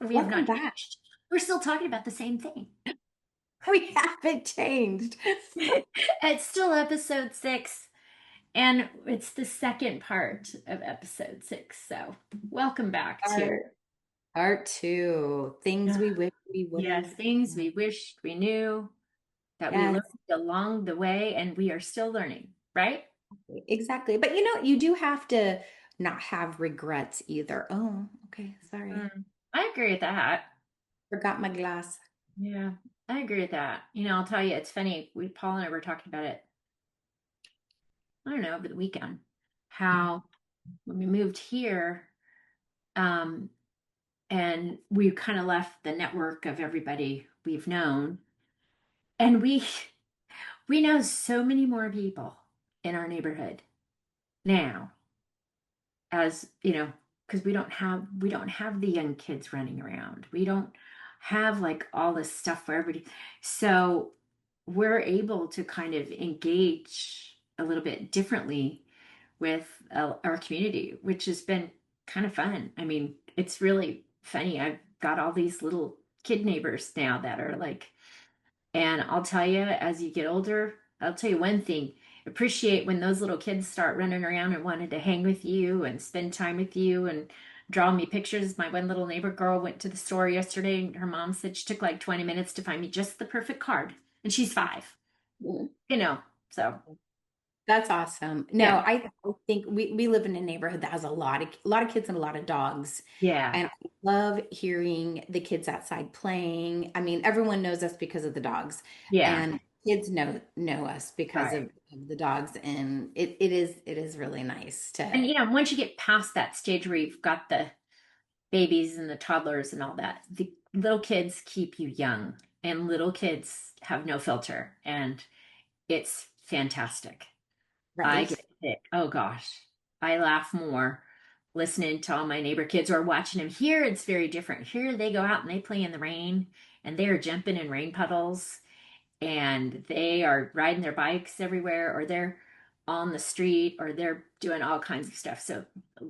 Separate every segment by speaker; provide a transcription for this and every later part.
Speaker 1: We have
Speaker 2: Welcome
Speaker 1: not
Speaker 2: back.
Speaker 1: changed. We're still talking about the same thing.
Speaker 2: We haven't changed.
Speaker 1: It's still episode 6, and it's the second part of episode 6. So, welcome back to
Speaker 2: Part, part two. Things we wish we would
Speaker 1: yes,
Speaker 2: have.
Speaker 1: things we wished we knew that we learned
Speaker 2: Yes,
Speaker 1: along the way, and we are still learning, right?
Speaker 2: exactly. But you do have to not have regrets either. Oh, okay. Sorry.
Speaker 1: I agree with that.
Speaker 2: Forgot my glass.
Speaker 1: Yeah, I agree with that. I'll tell you, it's funny. Paul and I were talking about it, I don't know, over the weekend, how when we moved here, um, and we kind of left the network of everybody we've known, and we know so many more people in our neighborhood now, as because we don't have the young kids running around. We don't have like all this stuff for everybody. So we're able to kind of engage a little bit differently with our community, which has been kind of fun. I mean, it's really funny. I've got all these little kid neighbors now that are like, and I'll tell you, as you get older, I'll tell you one thing: appreciate when those little kids start running around and wanted to hang with you and spend time with you and draw me pictures. My one little neighbor girl went to the store yesterday, and her mom said she took like 20 minutes to find me just the perfect card, and she's 5,
Speaker 2: Mm.
Speaker 1: you know. So,
Speaker 2: That's awesome. No,
Speaker 1: yeah.
Speaker 2: I think we live in a neighborhood that has a lot of kids and a lot of dogs.
Speaker 1: Yeah.
Speaker 2: And I love hearing the kids outside playing. I mean, everyone knows us because of the dogs.
Speaker 1: Yeah.
Speaker 2: And kids know us because
Speaker 1: Right.
Speaker 2: of the dogs. And it is really nice
Speaker 1: And
Speaker 2: to
Speaker 1: once you get past that stage where you've got the babies and the toddlers and all that, the little kids keep you young, and little kids have no filter, and it's fantastic. I
Speaker 2: right.
Speaker 1: get sick. Oh gosh. I laugh more listening to all my neighbor kids or watching them. Here it's very different. Here they go out and they play in the rain, and they are jumping in rain puddles, and they are riding their bikes everywhere, or they're on the street, or they're doing all kinds of stuff. So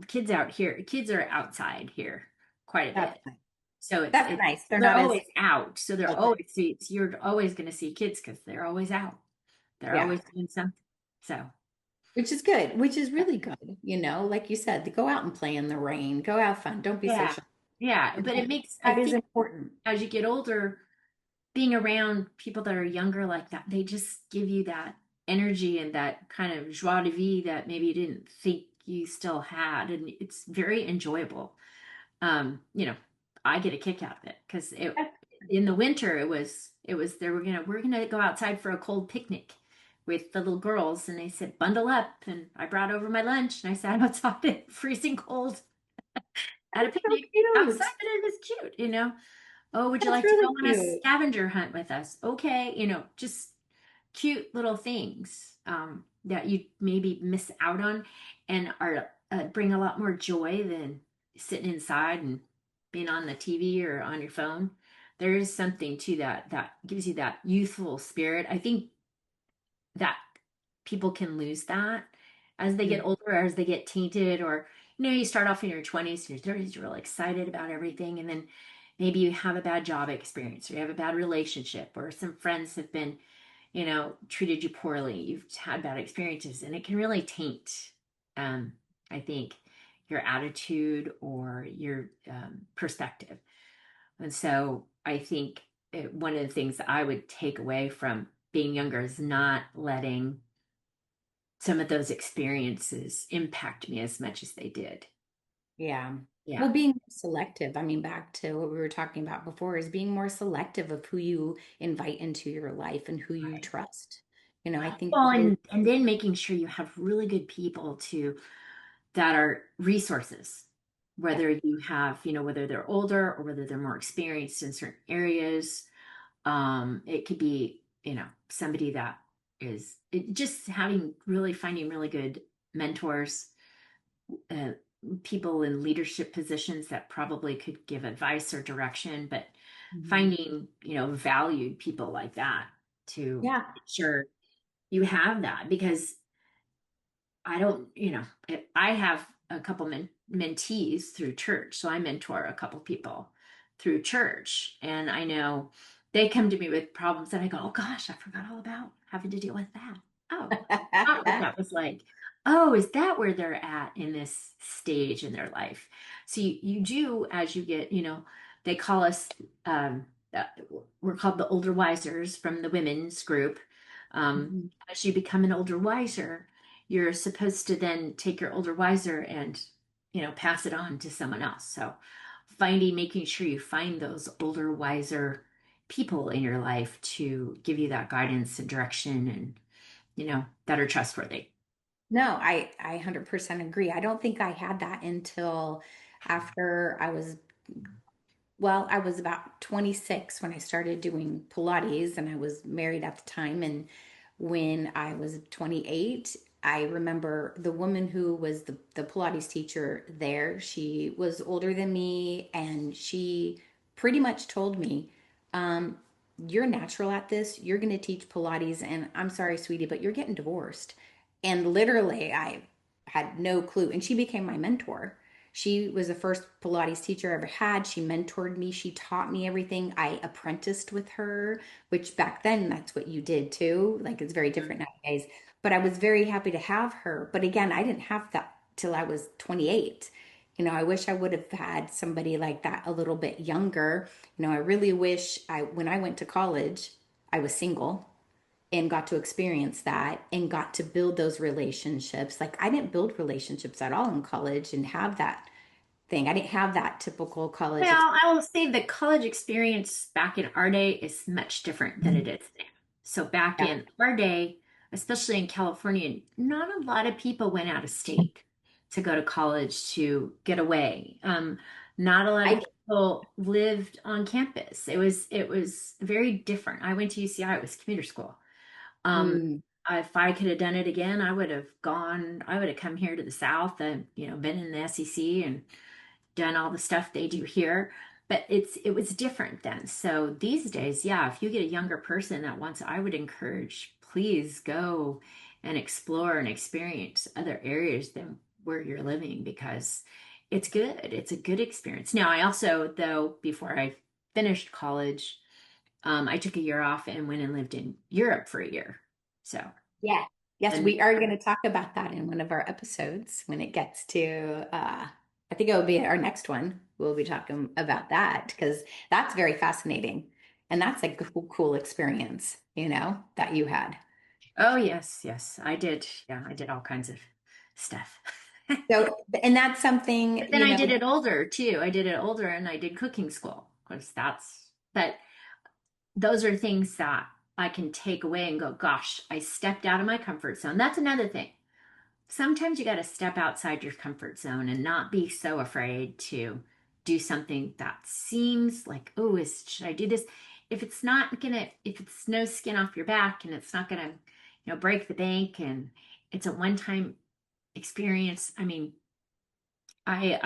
Speaker 1: kids are outside here quite a
Speaker 2: That's
Speaker 1: bit.
Speaker 2: nice.
Speaker 1: So
Speaker 2: That's nice. They're
Speaker 1: they're
Speaker 2: not as
Speaker 1: always out. So they're
Speaker 2: sheltered.
Speaker 1: always you're always going to see kids because they're always out. They're
Speaker 2: Yeah.
Speaker 1: always doing something. So
Speaker 2: Which is good, which is really good. Like you said, to go out and play in the rain, go have fun. Don't be so
Speaker 1: yeah,
Speaker 2: shy.
Speaker 1: yeah.
Speaker 2: And
Speaker 1: But it
Speaker 2: that,
Speaker 1: makes I
Speaker 2: that is
Speaker 1: think
Speaker 2: important.
Speaker 1: as you get older, being around people that are younger like that, they just give you that energy and that kind of joie de vivre that maybe you didn't think you still had, and it's very enjoyable. I get a kick out of it because it in the winter it was they were gonna we're gonna go outside for a cold picnic with the little girls, and they said bundle up, and I brought over my lunch and I sat outside in freezing cold at a
Speaker 2: That's so
Speaker 1: picnic outside,
Speaker 2: cute.
Speaker 1: but it was cute. Oh, would you
Speaker 2: That's
Speaker 1: like to go
Speaker 2: really
Speaker 1: on a
Speaker 2: cute.
Speaker 1: scavenger hunt with us? Okay, just cute little things that you maybe miss out on, and are bring a lot more joy than sitting inside and being on the TV or on your phone. There is something to that gives you that youthful spirit. I think that people can lose that as they get
Speaker 2: Mm.
Speaker 1: older, or as they get tainted, or you start off in your 20s, your 30s, you're really excited about everything, and then maybe you have a bad job experience, or you have a bad relationship, or some friends have been treated you poorly, you've had bad experiences, and it can really taint, I think, your attitude or your perspective. And so I think one of the things that I would take away from being younger is not letting some of those experiences impact me as much as they did.
Speaker 2: Yeah.
Speaker 1: Yeah.
Speaker 2: Well, being selective, I mean, back to what we were talking about before, is being more selective of who you invite into your life and who you
Speaker 1: Right.
Speaker 2: trust. I think
Speaker 1: Well,
Speaker 2: that is,
Speaker 1: and then making sure you have really good people that are resources,
Speaker 2: yeah,
Speaker 1: whether you have, whether they're older or whether they're more experienced in certain areas. It could be, somebody that just finding really good mentors, uh, people in leadership positions that probably could give advice or direction, but
Speaker 2: mhm.
Speaker 1: finding, valued people like that to
Speaker 2: Yeah,
Speaker 1: make sure you have that, because I don't, I have a couple mentees through church, so I mentor a couple people through church. And I know they come to me with problems that I go, oh gosh, I forgot all about having to deal with that. Oh, not what that was like. Oh, is that where they're at in this stage in their life? So you do, as you get, they call us, um, uh, we're called the older wisers from the women's group.
Speaker 2: Mhm.
Speaker 1: As you become an older wiser, you're supposed to then take your older wiser and, pass it on to someone else. So making sure you find those older, wiser people in your life to give you that guidance and direction and, that are trustworthy.
Speaker 2: No, I 100% agree. I don't think I had that until after I was about 26 when I started doing Pilates, and I was married at the time. And when I was 28, I remember the woman who was the Pilates teacher there. She was older than me, and she pretty much told me, um, you're natural at this. You're going to teach Pilates, and I'm sorry, sweetie, but you're getting divorced. And literally, I had no clue. And she became my mentor. She was the first Pilates teacher I ever had. She mentored me. She taught me everything. I apprenticed with her, which back then that's what you did too. Like it's very different nowadays. But I was very happy to have her. But again, I didn't have that till I was 28. I wish I would have had somebody like that a little bit younger. I really wish when I went to college, I was single and got to experience that and got to build those relationships. Like I didn't build relationships at all in college and have that thing. I didn't have that typical college
Speaker 1: Well, I will say the college experience back in our day is much different than it
Speaker 2: experience.
Speaker 1: is now. So back
Speaker 2: Yeah.
Speaker 1: in our day, especially in California, not a lot of people went out of state to go to college to get away. Not a lot of
Speaker 2: I
Speaker 1: people lived on campus. It was very different. I went to UCI, it was commuter school. Um,
Speaker 2: mm,
Speaker 1: if I could have done it again, I would have come here to the South and, been in the SEC and done all the stuff they do here. But it was different then. So these days, yeah, if you get a younger person that wants, I would encourage, please go and explore and experience other areas than where you're living because it's good. It's a good experience. Now, I also, though, before I finished college, I took a year off and went and lived in Europe for a year. So,
Speaker 2: yeah. Yes,
Speaker 1: and
Speaker 2: we are going to talk about that in one of our episodes when it gets to I think it will be our next one. We'll be talking about that because that's very fascinating. And that's a cool experience, that you had.
Speaker 1: oh, yes, yes, I did. Yeah, I did all kinds of stuff.
Speaker 2: So, and that's something,
Speaker 1: But then I did it older too. I did it older and I did cooking school. Of course, but those are things that I can take away and go, gosh, I stepped out of my comfort zone. That's another thing. Sometimes you got to step outside your comfort zone and not be so afraid to do something that seems like, oh, should I do this? If it's no skin off your back and it's not gonna, break the bank and it's a one-time experience. I mean, I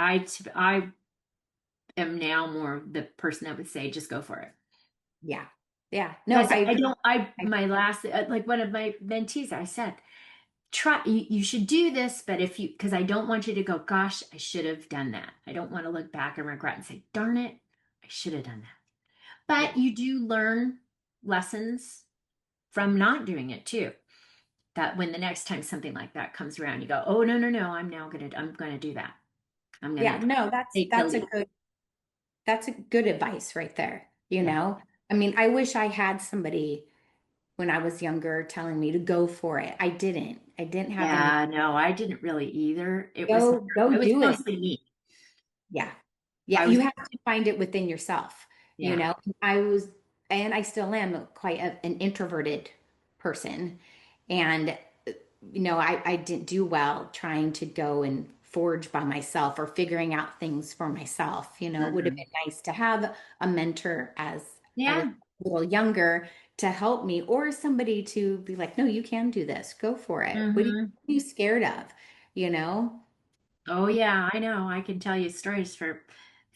Speaker 1: am now more the person that would say, just go for it.
Speaker 2: yeah. Yeah. No,
Speaker 1: Because I don't, my last, like one of my mentees, I said, you should do this, but because I don't want you to go, gosh, I should have done that. I don't want to look back and regret and say, darn it, I should have done that.
Speaker 2: yeah.
Speaker 1: But you do learn lessons from not doing it too. That when the next time something like that comes around, you go, oh, no, no, no, I'm going to do that. I'm going
Speaker 2: Yeah.
Speaker 1: to
Speaker 2: No, that's,
Speaker 1: take the
Speaker 2: that's a
Speaker 1: leap.
Speaker 2: good, that's a good advice right there.
Speaker 1: Yeah.
Speaker 2: I mean, I wish I had somebody when I was younger telling me to go for it. I didn't have any
Speaker 1: Yeah, no, I didn't really either.
Speaker 2: go
Speaker 1: It was
Speaker 2: do it.
Speaker 1: mostly me.
Speaker 2: Yeah. Yeah.
Speaker 1: I
Speaker 2: You
Speaker 1: was,
Speaker 2: have to find it within yourself. You
Speaker 1: yeah.
Speaker 2: know, I was, and I still am quite an introverted person. And, I didn't do well trying to go and forge by myself or figuring out things for myself. It would have
Speaker 1: Mhm.
Speaker 2: been nice to have a mentor as I was
Speaker 1: Yeah.
Speaker 2: a little younger to help me or somebody to be like, no, you can do this. Go for it.
Speaker 1: Hmm.
Speaker 2: What are you scared of? You know?
Speaker 1: Oh, yeah, I know. I can tell you stories for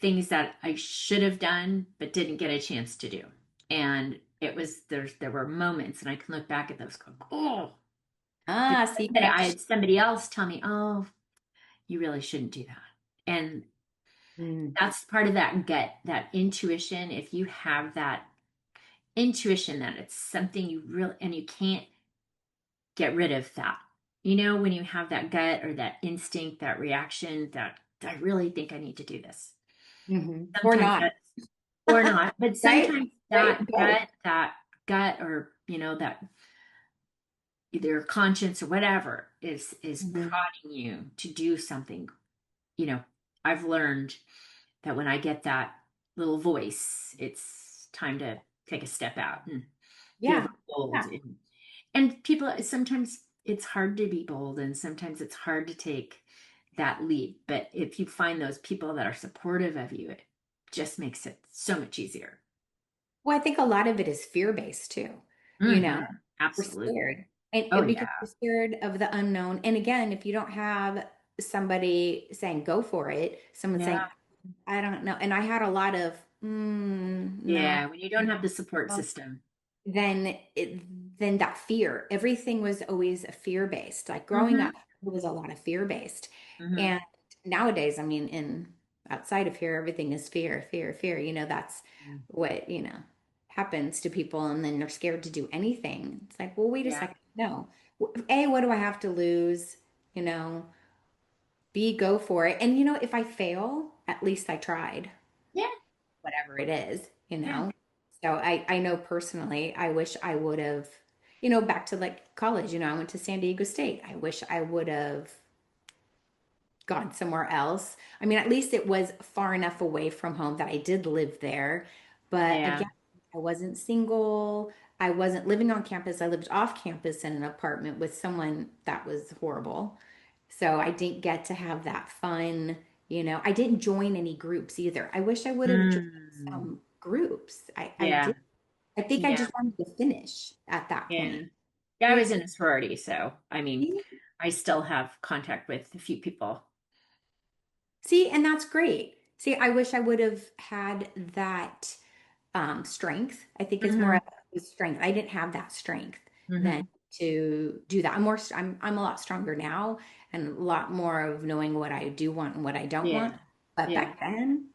Speaker 1: things that I should have done but didn't get a chance to do. And there were moments, and I can look back at those, go, oh, but
Speaker 2: Ah, so
Speaker 1: I had somebody else tell me, oh, you really shouldn't do that. And
Speaker 2: Mm.
Speaker 1: That's part of that gut, that intuition. If you have that intuition that it's something you really, and you can't get rid of that. When you have that gut or that instinct, that reaction that I really think I need to do this.
Speaker 2: Or
Speaker 1: Sometimes
Speaker 2: not,
Speaker 1: that's, or not, but
Speaker 2: right?
Speaker 1: sometimes
Speaker 2: Right? Both.
Speaker 1: that gut or, that either conscience or whatever is
Speaker 2: Mhm.
Speaker 1: prodding you to do something. You know, I've learned that when I get that little voice, it's time to take a step out and be a
Speaker 2: Yeah.
Speaker 1: little bold.
Speaker 2: Yeah.
Speaker 1: And people, sometimes it's hard to be bold and sometimes it's hard to take that leap. But if you find those people that are supportive of you, it just makes it so much easier.
Speaker 2: Well, I think a lot of it is fear-based too. You know,
Speaker 1: Hmm.
Speaker 2: we're
Speaker 1: Absolutely.
Speaker 2: scared. And
Speaker 1: Oh,
Speaker 2: because
Speaker 1: yeah.
Speaker 2: we're scared of the unknown. And again, if you don't have somebody saying go for it, someone saying,
Speaker 1: Yeah.
Speaker 2: I don't know. And I had a lot of, no.
Speaker 1: Yeah. When you don't have the support
Speaker 2: Well,
Speaker 1: system.
Speaker 2: then that fear, everything was always fear-based. Like growing
Speaker 1: Hmm.
Speaker 2: up, it was a lot of fear-based.
Speaker 1: Hmm.
Speaker 2: And nowadays, I mean, in outside of here, everything is fear, fear, fear. That's what, happens to people, and then they're scared to do anything. It's like, well, wait a
Speaker 1: Yeah.
Speaker 2: second. No. A, what do I have to lose? You know, B, go for it. And if I fail, at least I tried,
Speaker 1: Yeah.
Speaker 2: whatever it is,
Speaker 1: Yeah.
Speaker 2: So I know personally, I wish I would have, back to like college, I went to San Diego State. I wish I would have gone somewhere else. I mean, at least it was far enough away from home that I did live there. But
Speaker 1: Yeah.
Speaker 2: again, I wasn't single. I wasn't living on campus. I lived off campus in an apartment with someone that was horrible. So I didn't get to have that fun. I didn't join any groups either. I wish I would have joined
Speaker 1: Mm.
Speaker 2: some groups. I
Speaker 1: Yeah.
Speaker 2: did. I think I
Speaker 1: Yeah.
Speaker 2: just wanted to finish at that
Speaker 1: Yeah.
Speaker 2: point.
Speaker 1: Yeah. I
Speaker 2: Yeah.
Speaker 1: was in a sorority. So, I mean, I still have contact with a few people.
Speaker 2: See, and that's great. See, I wish I would have had that strength. I think it's more
Speaker 1: Hmm.
Speaker 2: of a strength. I didn't have that strength then
Speaker 1: Hmm.
Speaker 2: to do that. I'm a lot stronger now and a lot more of knowing what I do want and what I don't want.
Speaker 1: Yeah.
Speaker 2: But
Speaker 1: Yeah.
Speaker 2: back then,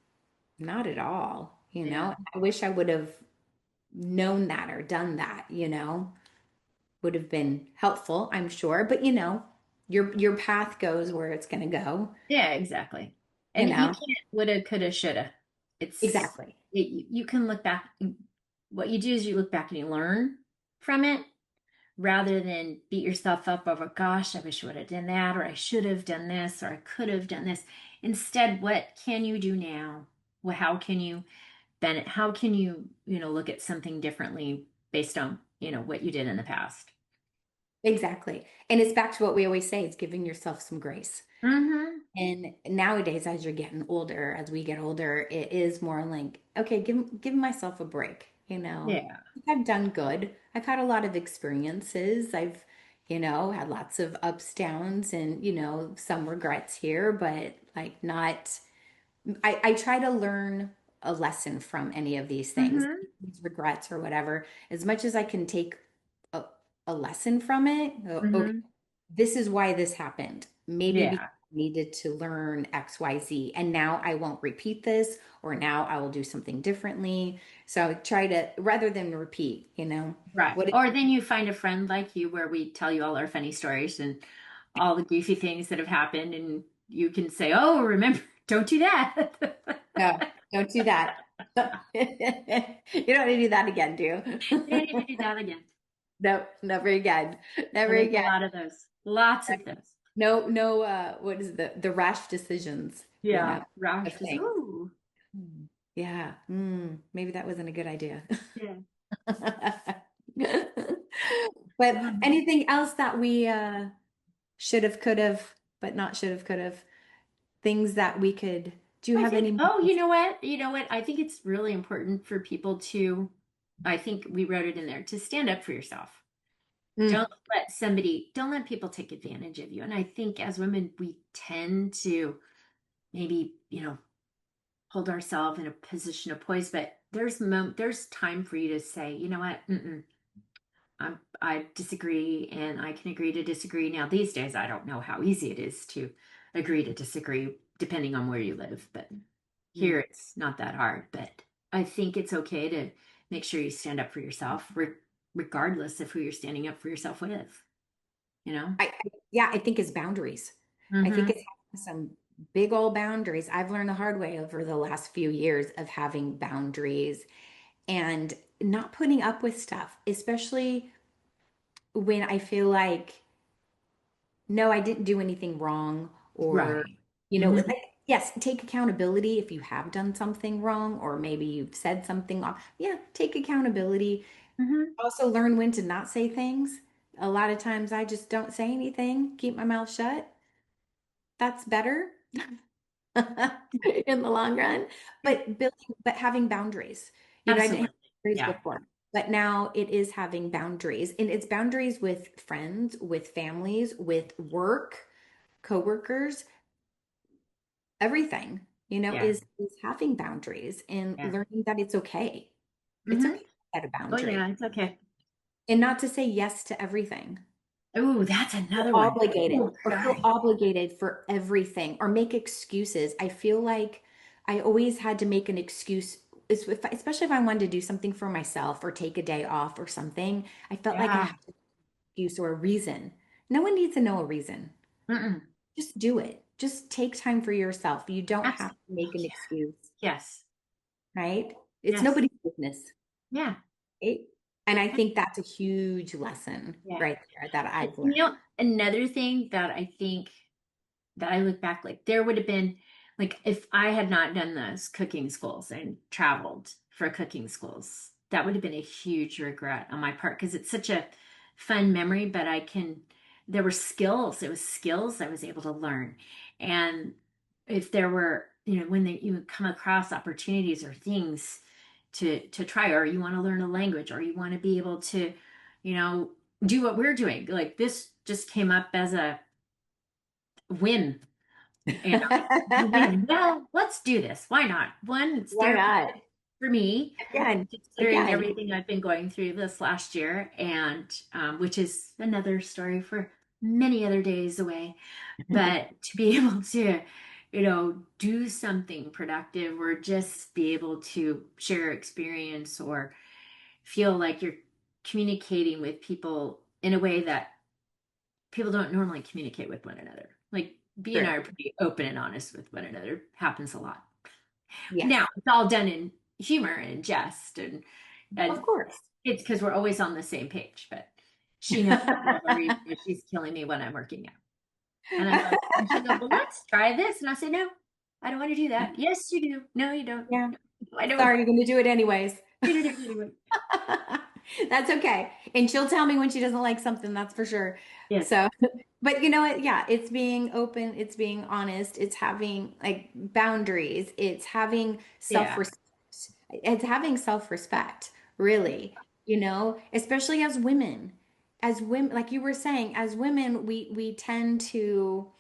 Speaker 2: not at all,
Speaker 1: Yeah.
Speaker 2: I wish I would have known that or done that, would have been helpful, I'm sure. But your path goes where it's going to go,
Speaker 1: Yeah, exactly.
Speaker 2: you
Speaker 1: And you
Speaker 2: know.
Speaker 1: can't woulda, coulda, shoulda. It's
Speaker 2: Exactly.
Speaker 1: you can look back. What you do is you look back and you learn from it rather than beat yourself up over, gosh, I wish I would have done that, or I should have done this, or I could have done this. Instead, what can you do now? Well, how can you Bennett, how can you, look at something differently based on, what you did in the past?
Speaker 2: Exactly. And it's back to what we always say, it's giving yourself some grace.
Speaker 1: Mm-hmm.
Speaker 2: And nowadays, as you're getting older, as we get older, it is more like, okay, give myself a break,
Speaker 1: Yeah.
Speaker 2: I've done good. I've had a lot of experiences. I've, had lots of ups, downs, and, some regrets here, but like not, I try to learn a lesson from any of these things,
Speaker 1: Mm-hmm.
Speaker 2: these regrets or whatever, as much as I can take a, a lesson from it. Okay,
Speaker 1: Mm-hmm.
Speaker 2: this is why this happened. Maybe because
Speaker 1: Yeah.
Speaker 2: I needed to learn XYZ, and now I won't repeat this, or now I will do something differently. So I try to, rather than repeat,
Speaker 1: Right.
Speaker 2: what it,
Speaker 1: Or then you find a friend like you where we tell you all our funny stories and all the goofy things that have happened, and you can say, oh, remember, don't do that.
Speaker 2: no, don't do that. You don't need to do that again, do
Speaker 1: You don't need
Speaker 2: you?
Speaker 1: to do that again.
Speaker 2: No, never again. Never
Speaker 1: And there's a
Speaker 2: again.
Speaker 1: lot of those. Lots of those.
Speaker 2: No, no, what is the rash decisions,
Speaker 1: Yeah.
Speaker 2: of
Speaker 1: Rash just,
Speaker 2: things.
Speaker 1: ooh.
Speaker 2: Yeah. Maybe that wasn't a good idea.
Speaker 1: Yeah.
Speaker 2: But
Speaker 1: Um,
Speaker 2: anything else that we should have, could have, but not should have, could have, things that we could, do you
Speaker 1: I
Speaker 2: have
Speaker 1: think,
Speaker 2: any?
Speaker 1: oh, you know what? You know what? I think it's really important for people to, I think we wrote it in there, to stand up for yourself.
Speaker 2: Mm,
Speaker 1: Don't let people take advantage of you. And I think as women, we tend to maybe, hold ourselves in a position of poise, but there's time for you to say, you know what? I disagree and I can agree to disagree. Now, these days, I don't know how easy it is to agree to disagree depending on where you live, but. Here, it's not that hard, but I think it's okay to make sure you stand up for yourself, regardless of who you're standing up for yourself with, you know?
Speaker 2: Yeah, I think it's boundaries. I think
Speaker 1: Mm-hmm.
Speaker 2: it's having some big old boundaries. I've learned the hard way over the last few years of having boundaries and not putting up with stuff, especially when I feel like, no, I didn't do anything wrong, or,
Speaker 1: Right.
Speaker 2: like,
Speaker 1: Mm-hmm.
Speaker 2: yes, take accountability if you have done something wrong, or maybe you've said something wrong. Yeah, take accountability.
Speaker 1: Mm-hmm.
Speaker 2: Also, learn when to not say things. A lot of times I just don't say anything, keep my mouth shut. That's better in the long run. But having boundaries. I didn't have
Speaker 1: Absolutely.
Speaker 2: boundaries
Speaker 1: Yeah.
Speaker 2: before, but now it is having boundaries. And it's boundaries with friends, with families, with work, coworkers, everything,
Speaker 1: Yeah.
Speaker 2: is having boundaries and
Speaker 1: Yeah.
Speaker 2: learning that it's okay. It's
Speaker 1: Mm-hmm.
Speaker 2: okay to set a
Speaker 1: Oh,
Speaker 2: boundary
Speaker 1: yeah, it's okay.
Speaker 2: and not to say yes to everything.
Speaker 1: Oh, that's
Speaker 2: Feel
Speaker 1: another one.
Speaker 2: obligated
Speaker 1: Oh,
Speaker 2: or feel
Speaker 1: God.
Speaker 2: obligated for everything or make excuses. I feel like I always had to make an excuse, especially if I wanted to do something for myself or take a day off or something. I felt like I
Speaker 1: Yeah.
Speaker 2: had an excuse or a reason. No one needs to know a reason.
Speaker 1: Mm-mm.
Speaker 2: Just do it. Just take time for yourself. You don't have
Speaker 1: Absolutely.
Speaker 2: to make an
Speaker 1: Yeah.
Speaker 2: excuse,
Speaker 1: Yes.
Speaker 2: right? It's
Speaker 1: Yes.
Speaker 2: nobody's business,
Speaker 1: Yeah.
Speaker 2: right? And I think that's a huge lesson
Speaker 1: Yeah.
Speaker 2: right there that
Speaker 1: And,
Speaker 2: I've
Speaker 1: you
Speaker 2: learned.
Speaker 1: know, another thing that I think that I look back, like there would have been, like if I had not done those cooking schools and traveled for cooking schools, that would have been a huge regret on my part because it's such a fun memory, but there were skills, it was skills I was able to learn. And if there were, when you would come across opportunities or things to try, or you want to learn a language, or you want to be able to, you know, do what we're doing, like this just came up as a whim and I'm thinking, well, let's do this. Why not? One, it's
Speaker 2: Why not?
Speaker 1: therapeutic for me,
Speaker 2: Again,
Speaker 1: considering
Speaker 2: again.
Speaker 1: everything I've been going through this last year, and which is another story for many other days away. But to be able to, do something productive or just be able to share experience or feel like you're communicating with people in a way that people don't normally communicate with one another. Like B and I
Speaker 2: True.
Speaker 1: are pretty open and honest with one another. Happens a lot.
Speaker 2: Yes,
Speaker 1: Now it's all done in humor and jest, and
Speaker 2: of course.
Speaker 1: it's because we're always on the same page. But she knows for whatever reason she's killing me when I'm working out, and I go, and she goes, "Well, let's try this," and I say, "No, I don't want to do that." Yes, you do. No, you don't.
Speaker 2: Yeah.
Speaker 1: No, I don't.
Speaker 2: Sorry, you're going to do it anyways.
Speaker 1: You do it anyway.
Speaker 2: That's okay. And she'll tell me when she doesn't like something, that's for sure.
Speaker 1: Yes.
Speaker 2: So, but you know what? Yeah, it's being open, it's being honest, it's having like boundaries, it's having
Speaker 1: Yeah.
Speaker 2: self-respect. It's having self-respect, really, especially as women. As women, like you were saying, as women, we tend to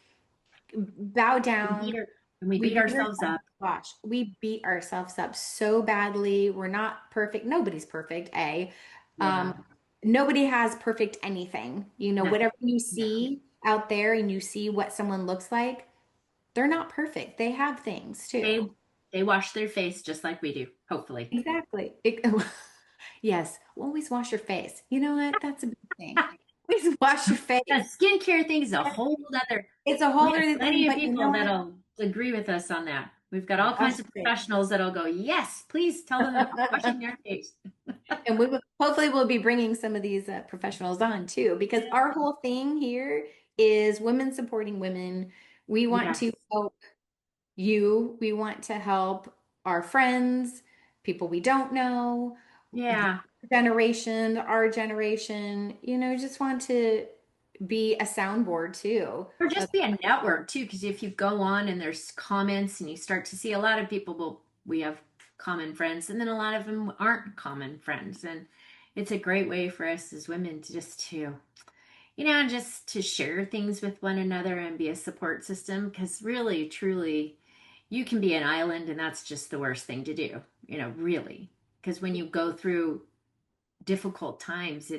Speaker 2: bow
Speaker 1: We beat
Speaker 2: down.
Speaker 1: our, and we
Speaker 2: We
Speaker 1: beat
Speaker 2: beat
Speaker 1: ourselves
Speaker 2: ourselves,
Speaker 1: up.
Speaker 2: gosh, we beat ourselves up so badly. We're not perfect. Nobody's perfect, A.
Speaker 1: Yeah.
Speaker 2: Um, Nobody has perfect anything.
Speaker 1: Nothing.
Speaker 2: Whatever you
Speaker 1: No.
Speaker 2: see out there and you see what someone looks like, they're not perfect. They have things
Speaker 1: They
Speaker 2: too.
Speaker 1: they wash their face just like we do, hopefully.
Speaker 2: Exactly. Yes, always wash your face. You know what? That's a big thing. Always wash your
Speaker 1: The
Speaker 2: face.
Speaker 1: skincare thing is a whole other.
Speaker 2: It's a
Speaker 1: We
Speaker 2: whole
Speaker 1: have
Speaker 2: other thing,
Speaker 1: plenty of
Speaker 2: but you
Speaker 1: people
Speaker 2: know what?
Speaker 1: that'll agree with us on that. We've got all
Speaker 2: Wash
Speaker 1: kinds of
Speaker 2: your face.
Speaker 1: professionals that'll go, yes, please tell them about washing their face.
Speaker 2: And hopefully we'll be bringing some of these professionals on too, because our whole thing here is women supporting women. We want to
Speaker 1: Yes.
Speaker 2: help you. We want to help our friends, people we don't know, the
Speaker 1: Yeah.
Speaker 2: generation, our generation. Just want to be a soundboard too.
Speaker 1: Or just be a network too, because if you go on and there's comments and you start to see a lot of people, well, we have common friends, and then a lot of them aren't common friends. And it's a great way for us as women to just to share things with one another and be a support system. Because really, truly, you can be an island, and that's just the worst thing to do, really. Because when you go through difficult times,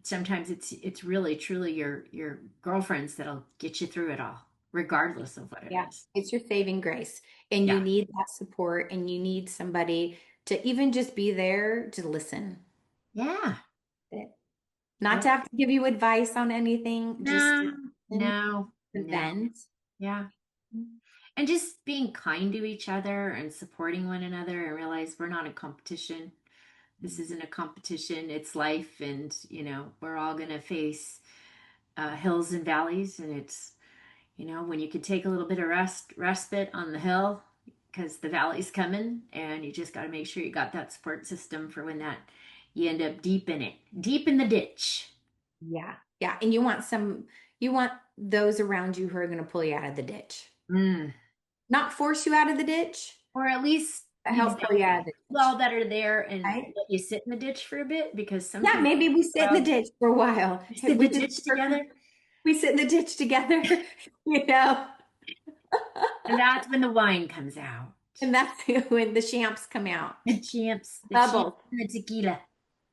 Speaker 1: sometimes it's really truly your girlfriends that'll get you through it all. regardless of what it
Speaker 2: Yeah,
Speaker 1: is.
Speaker 2: it's your saving grace. And you
Speaker 1: Yeah.
Speaker 2: need that support and you need somebody to even just be there to listen.
Speaker 1: Yeah.
Speaker 2: Not to
Speaker 1: Yep.
Speaker 2: have to give you advice on anything, just to
Speaker 1: No,
Speaker 2: listen,
Speaker 1: no,
Speaker 2: to
Speaker 1: no.
Speaker 2: vent.
Speaker 1: Yeah. And just being kind to each other and supporting one another and realize we're not in competition. This isn't a competition, it's life. And, we're all going to face hills and valleys. And it's, when you can take a little bit of respite on the hill because the valley's coming, and you just got to make sure you got that support system for when that you end up deep in it, deep in the ditch.
Speaker 2: Yeah. Yeah. And you want those around you who are going to pull you out of the ditch.
Speaker 1: Mm.
Speaker 2: Not force you out of the ditch,
Speaker 1: Or at least
Speaker 2: but help pull you out of
Speaker 1: exactly.
Speaker 2: the ditch.
Speaker 1: Well, that are there and
Speaker 2: Right?
Speaker 1: let you sit in the ditch for a bit because some
Speaker 2: Yeah,
Speaker 1: people,
Speaker 2: maybe we sit in the
Speaker 1: well,
Speaker 2: ditch for a while.
Speaker 1: you sit in the
Speaker 2: Which is
Speaker 1: ditch together.
Speaker 2: we sit in the ditch together, you know.
Speaker 1: And that's when the wine comes out.
Speaker 2: And that's when the champs come out.
Speaker 1: The champs
Speaker 2: Bubbles,
Speaker 1: and the tequila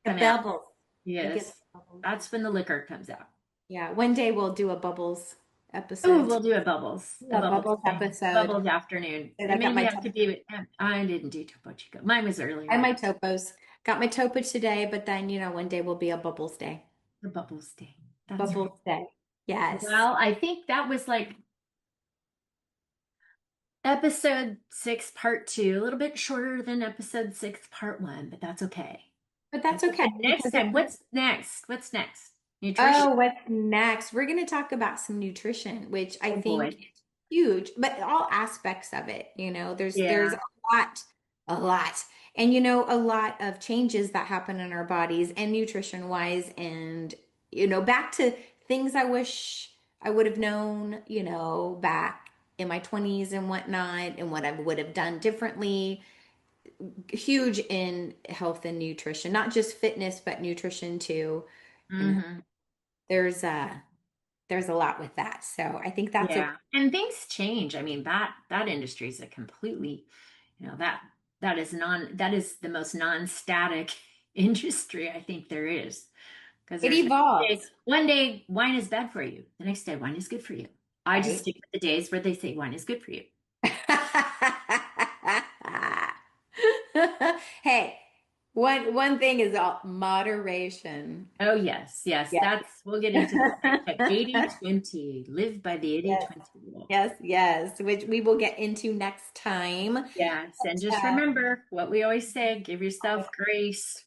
Speaker 2: the
Speaker 1: come out.
Speaker 2: bubbles. We get the
Speaker 1: Yes.
Speaker 2: bubbles.
Speaker 1: That's when the liquor comes out.
Speaker 2: Yeah, one day we'll do a bubbles
Speaker 1: Oh,
Speaker 2: episode.
Speaker 1: we'll do a bubbles, a
Speaker 2: A
Speaker 1: bubbles
Speaker 2: bubbles
Speaker 1: thing,
Speaker 2: episode.
Speaker 1: bubbles afternoon.
Speaker 2: And I
Speaker 1: It
Speaker 2: got
Speaker 1: may
Speaker 2: my
Speaker 1: have to be. I didn't do Topo Chico. Mine was
Speaker 2: I have
Speaker 1: earlier.
Speaker 2: my topos. Got my topo today, but then one day will be a bubbles day.
Speaker 1: The bubbles thing. That's right.
Speaker 2: Bubbles day. Yes.
Speaker 1: Well, I think that was like episode 6, part 2. A little bit shorter than episode 6, part 1, but that's okay.
Speaker 2: But that's
Speaker 1: That's
Speaker 2: okay
Speaker 1: okay. Next
Speaker 2: because
Speaker 1: time, what's next? What's next? Nutrition?
Speaker 2: oh, what's next? We're going to talk about some nutrition, which I
Speaker 1: Oh
Speaker 2: think
Speaker 1: boy.
Speaker 2: is huge, but all aspects of it, there's
Speaker 1: Yeah.
Speaker 2: a lot. And a lot of changes that happen in our bodies and nutrition wise and back to things I wish I would have known, back in my 20s and whatnot and what I would have done differently. Huge in health and nutrition, not just fitness, but nutrition too. You know,
Speaker 1: Hmm.
Speaker 2: there's a lot with that. So I think that's a
Speaker 1: Yeah. And things change. I mean, that industry is a completely, that is the most non-static industry I think there is. Because
Speaker 2: it
Speaker 1: there's
Speaker 2: evolves,
Speaker 1: one day wine is bad for you. The next day wine is good for you. I just
Speaker 2: right?
Speaker 1: stick with the days where they say wine is good for you.
Speaker 2: Hey, one thing is all moderation.
Speaker 1: Oh yes, yes.
Speaker 2: Yes.
Speaker 1: We'll get into that. 80/20. Live by the 80/20 rule.
Speaker 2: Yes, yes, which we will get into next time.
Speaker 1: Yes. And just
Speaker 2: Uh,
Speaker 1: remember what we always say, give yourself grace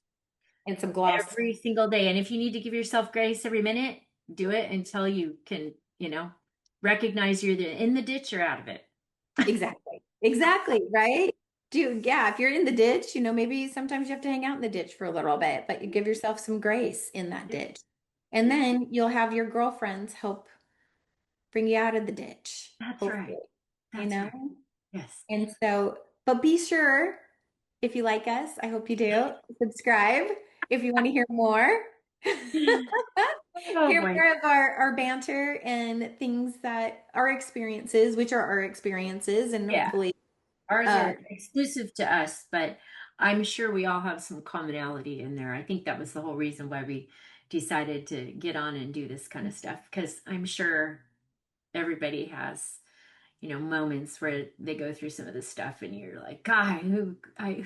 Speaker 2: and some gloss.
Speaker 1: every single day. And if you need to give yourself grace every minute, do it until you can, recognize you're in the ditch or out of it.
Speaker 2: Exactly. Exactly, right? Dude, yeah, if you're in the ditch, maybe sometimes you have to hang out in the ditch for a little bit, but you give yourself some grace in that
Speaker 1: Yeah.
Speaker 2: ditch. And then you'll have your girlfriends help bring you out of the ditch,
Speaker 1: That's
Speaker 2: hopefully,
Speaker 1: right.
Speaker 2: you
Speaker 1: That's
Speaker 2: know?
Speaker 1: right. Yes.
Speaker 2: And so, but be sure if you like us, I hope you do, subscribe if you want to hear more.
Speaker 1: Oh
Speaker 2: Hear
Speaker 1: boy.
Speaker 2: more of our banter and things that our experiences, which are our experiences, and
Speaker 1: Yeah.
Speaker 2: hopefully,
Speaker 1: Ours
Speaker 2: uh,
Speaker 1: are exclusive to us, but I'm sure we all have some commonality in there. I think that was the whole reason why we decided to get on and do this kind of stuff, because I'm sure everybody has, moments where they go through some of this stuff and you're like, God, who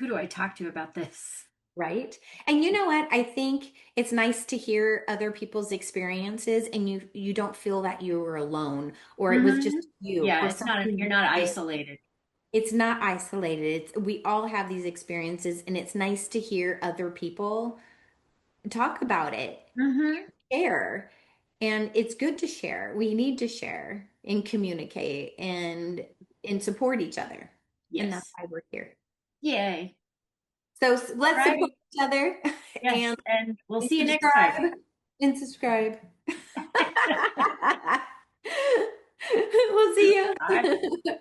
Speaker 1: do I talk to about this?
Speaker 2: right? And you know what? I think it's nice to hear other people's experiences and you don't feel that you were alone or it was
Speaker 1: Hmm.
Speaker 2: just you
Speaker 1: Yeah,
Speaker 2: or
Speaker 1: it's not, you're
Speaker 2: something.
Speaker 1: not isolated.
Speaker 2: It's not isolated. We all have these experiences and it's nice to hear other people talk about it,
Speaker 1: Hmm.
Speaker 2: share. And it's good to share. We need to share and communicate and support each other. And that's
Speaker 1: Yes.
Speaker 2: why we're here.
Speaker 1: Yay.
Speaker 2: So
Speaker 1: All
Speaker 2: let's support
Speaker 1: righty.
Speaker 2: each other
Speaker 1: Yes.
Speaker 2: and,
Speaker 1: And we'll
Speaker 2: and
Speaker 1: see you next time.
Speaker 2: subscribe and subscribe. We'll see
Speaker 1: Bye.
Speaker 2: you.